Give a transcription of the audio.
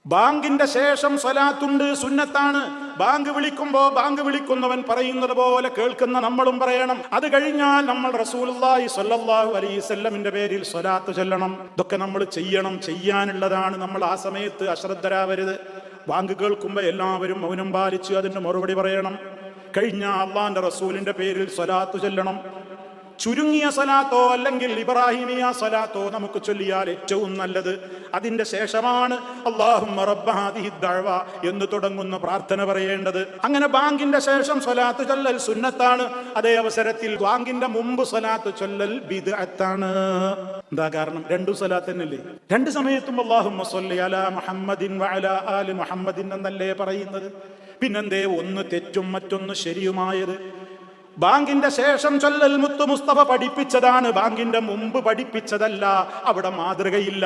ബാങ്കിന്റെ ശേഷം സ്വലാത്തുണ്ട്, സുന്നത്താണ്. ബാങ്ക് വിളിക്കുന്നവൻ പറയുന്നത് പോലെ കേൾക്കുന്ന നമ്മളും പറയണം. അത് കഴിഞ്ഞാൽ നമ്മൾ റസൂലുള്ളാഹി സ്വല്ലല്ലാഹു അലൈഹി വസല്ലമിന്റെ പേരിൽ സ്വലാത്ത് ചൊല്ലണം. ഇതൊക്കെ നമ്മൾ ചെയ്യാനുള്ളതാണ്. നമ്മൾ ആ സമയത്ത് അശ്രദ്ധരാവരുത്. ബാങ്ക് കേൾക്കുമ്പോൾ എല്ലാവരും മൗനം പാലിച്ച് അതിന്റെ മറുപടി പറയണം. കഴിഞ്ഞ അള്ളാന്റെ റസൂലിന്റെ പേരിൽ സ്വലാത്ത് ചൊല്ലണം. ചുരുങ്ങിയ സ്വലാത്തോ അല്ലെങ്കിൽ ഇബ്രാഹിമിയ സ്വലാത്തോ നമുക്ക് ചൊല്ലിയാൽ ഏറ്റവും നല്ലത്. അതിന്റെ ശേഷമാണ് അല്ലാഹുമ്മ റബ്ബ ഹാദിഹി ദഅവ എന്ന് തുടങ്ങുന്ന പ്രാർത്ഥന പറയേണ്ടത്. അങ്ങനെ ബാങ്കിന്റെ ശേഷം സ്വലാത്ത് ചൊല്ലൽ സുന്നത്താണ്. അതേ അവസരത്തിൽ ബാങ്കിന്റെ മുമ്പ് സ്വലാത്ത് ചൊല്ലൽ ബിദ്അത്താണ്. എന്താ കാരണം? രണ്ടു സ്വലാത്ത് തന്നെയല്ലേ, രണ്ട് സമയത്തും അല്ലാഹുമ്മ സ്വല്ലി അലാ മുഹമ്മദിൻ വഅലാ ആലി മുഹമ്മദിൻ എന്നല്ലേ പറയുന്നത്. പിന്നെന്തേ ഒന്ന് തെറ്റും മറ്റൊന്ന് ശരിയുമായത്? ബാങ്കിന്റെ ശേഷം ചൊല്ലൽ മുത്തു മുസ്തഫ പഠിപ്പിച്ചതാണ്, ബാങ്കിന്റെ മുമ്പ് പഠിപ്പിച്ചതല്ല. അവിടെ മാതൃകയില്ല.